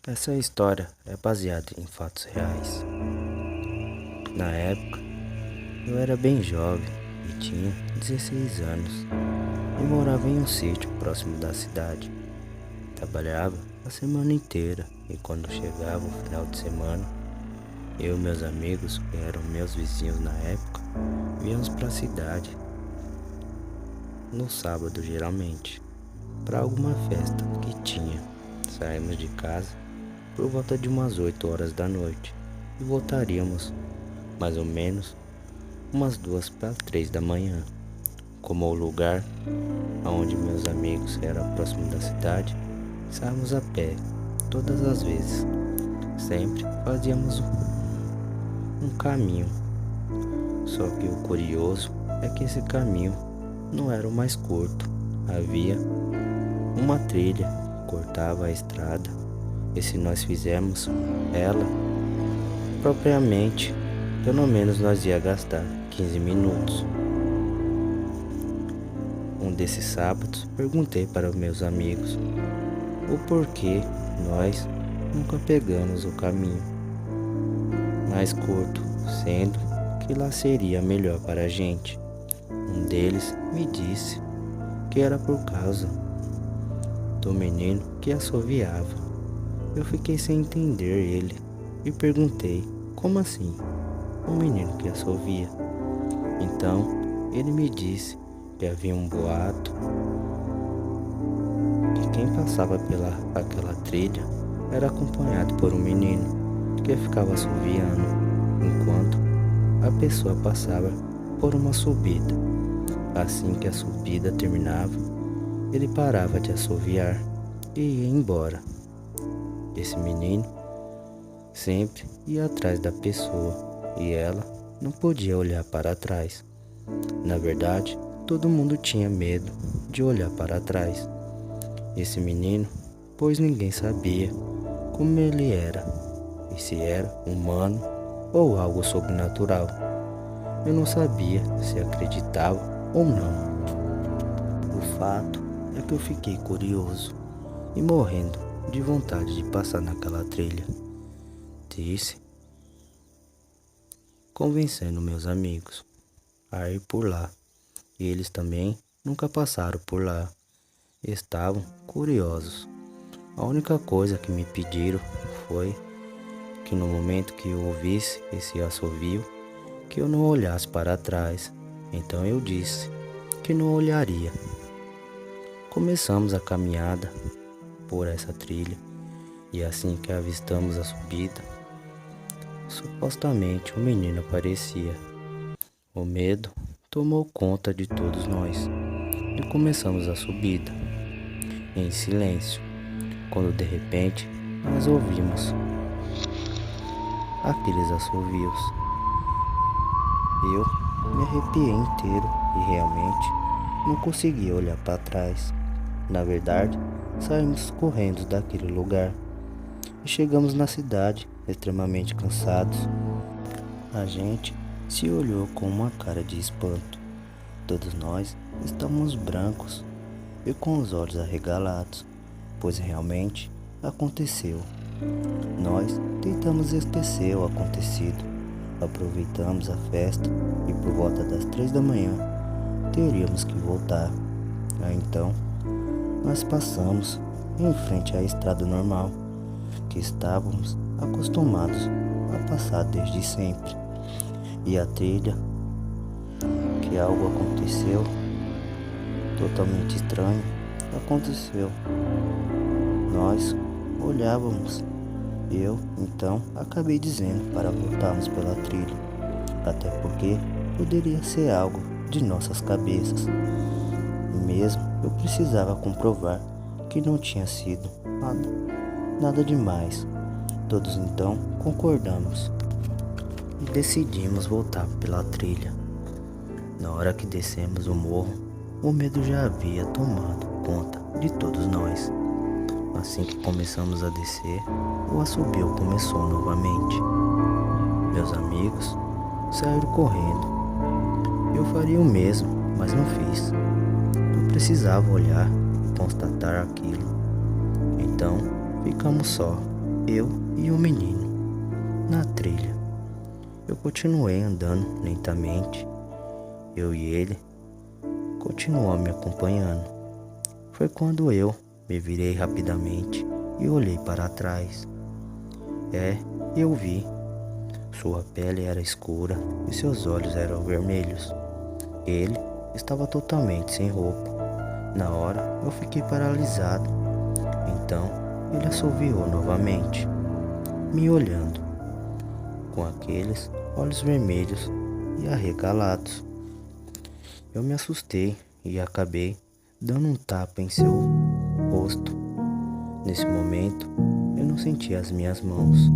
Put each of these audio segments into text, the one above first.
Essa história é baseada em fatos reais. Na época, eu era bem jovem e tinha 16 anos e morava em um sítio próximo da cidade. Trabalhava a semana inteira e quando chegava o final de semana, eu e meus amigos, que eram meus vizinhos na época, íamos para a cidade no sábado geralmente, para alguma festa que tinha. Saímos de casa por volta de umas 8 horas da noite e voltaríamos mais ou menos umas 2 para 3 da manhã. Como o lugar onde meus amigos era próximo da cidade, saímos a pé todas as vezes. Sempre fazíamos um caminho. Só que o curioso é que esse caminho não era o mais curto. Havia uma trilha que cortava a estrada. E se nós fizermos ela propriamente, pelo menos nós ia gastar 15 minutos. Um desses sábados perguntei para os meus amigos o porquê nós nunca pegamos o caminho mais curto, sendo que lá seria melhor para a gente. Um deles me disse que era por causa do menino que assoviava. Eu fiquei sem entender ele e perguntei: como assim? O menino que assovia? Então ele me disse que havia um boato que quem passava pela aquela trilha era acompanhado por um menino que ficava assoviando enquanto a pessoa passava por uma subida. Assim que a subida terminava, ele parava de assoviar e ia embora. Esse menino sempre ia atrás da pessoa e ela não podia olhar para trás. Na verdade, todo mundo tinha medo de olhar para trás. Esse menino, pois ninguém sabia como ele era e se era humano ou algo sobrenatural. Eu não sabia se acreditava ou não. O fato é que eu fiquei curioso e morrendo de vontade de passar naquela trilha. Disse, convencendo meus amigos a ir por lá. E eles também nunca passaram por lá. Estavam curiosos. A única coisa que me pediram foi que no momento que eu ouvisse esse assovio, que eu não olhasse para trás. Então eu disse que não olharia. Começamos a caminhada por essa trilha e assim que avistamos a subida, supostamente o menino aparecia. O medo tomou conta de todos nós e começamos a subida em silêncio, quando de repente nós ouvimos aqueles assovios. Eu me arrepiei inteiro e realmente não conseguia olhar para trás. Na verdade, saímos correndo daquele lugar e chegamos na cidade extremamente cansados. A gente se olhou com uma cara de espanto. Todos nós estávamos brancos e com os olhos arregalados, pois realmente aconteceu. Nós tentamos esquecer o acontecido. Aproveitamos a festa e por volta das 3 da manhã teríamos que voltar. Então, nós passamos em frente à estrada normal, que estávamos acostumados a passar desde sempre. E a trilha, que algo aconteceu totalmente estranho, aconteceu. Nós olhávamos. Eu, então, acabei dizendo para voltarmos pela trilha, até porque poderia ser algo de nossas cabeças. Mesmo eu precisava comprovar que não tinha sido nada demais. Todos então concordamos e decidimos voltar pela trilha. Na hora que descemos o morro, o medo já havia tomado conta de todos nós. Assim que começamos a descer, o assobio começou novamente. Meus amigos saíram correndo. Eu faria o mesmo, mas não fiz. Eu precisava olhar e constatar aquilo. Então ficamos só. eu e o menino, na trilha. Eu continuei andando lentamente. Eu e ele continuou me acompanhando. Foi quando eu me virei rapidamente e olhei para trás. Eu vi. Sua pele era escura e seus olhos eram vermelhos. Ele estava totalmente sem roupa. Na hora eu fiquei paralisado. Então ele assoviou novamente, me olhando, com aqueles olhos vermelhos e arregalados. Eu me assustei e acabei dando um tapa em seu rosto. Nesse momento, eu não sentia as minhas mãos.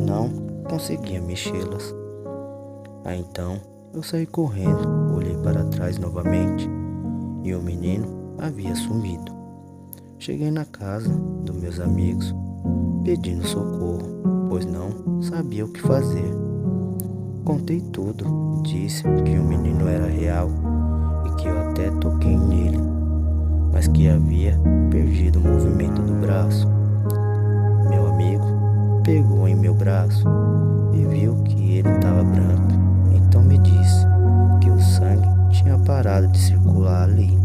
Não conseguia mexê-las. Aí então, eu saí correndo, olhei para trás novamente e o menino havia sumido. Cheguei na casa dos meus amigos, pedindo socorro, pois não sabia o que fazer. Contei tudo, disse que o menino era real e que eu até toquei nele, mas que havia perdido o movimento do braço. Meu amigo pegou em meu braço e viu que ele estava branco, então me disse que o sangue tinha parado de circular ali,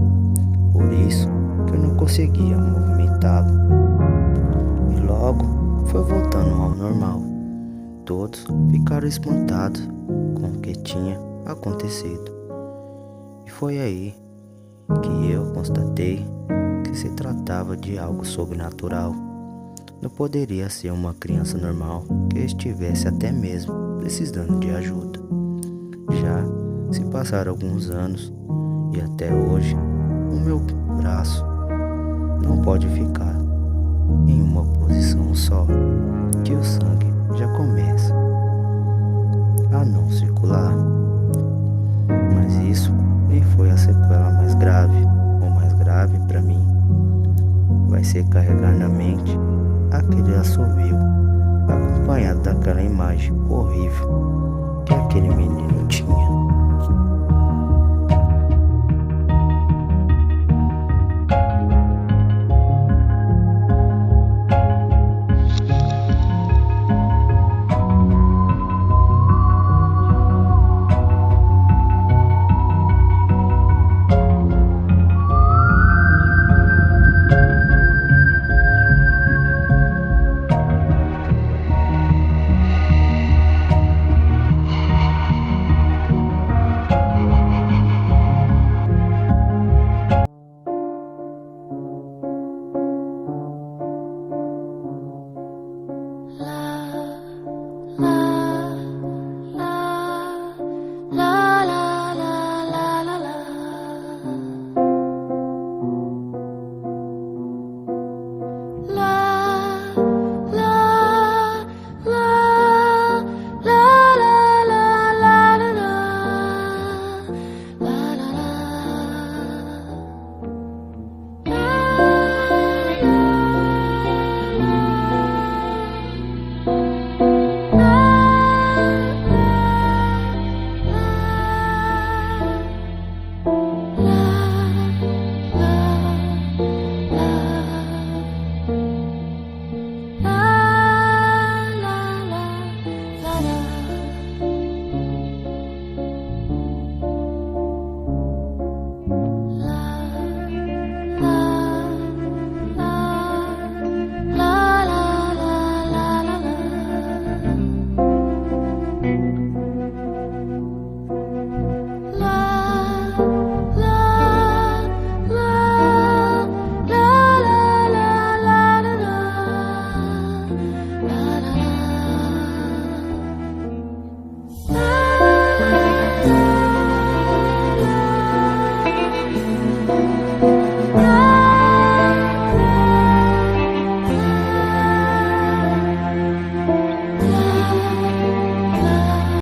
por isso que eu não conseguia movimentá-lo. E logo foi voltando ao normal. Todos ficaram espantados com o que tinha acontecido. E foi aí que eu constatei que se tratava de algo sobrenatural. Não poderia ser uma criança normal que estivesse até mesmo precisando de ajuda. Já se passaram alguns anos e até hoje o meu braço não pode ficar em uma posição só, que o sangue já começa a não circular. Mas isso nem foi a sequela mais grave. O mais grave para mim vai ser carregar na mente aquele assovio, acompanhado daquela imagem horrível que aquele menino tinha.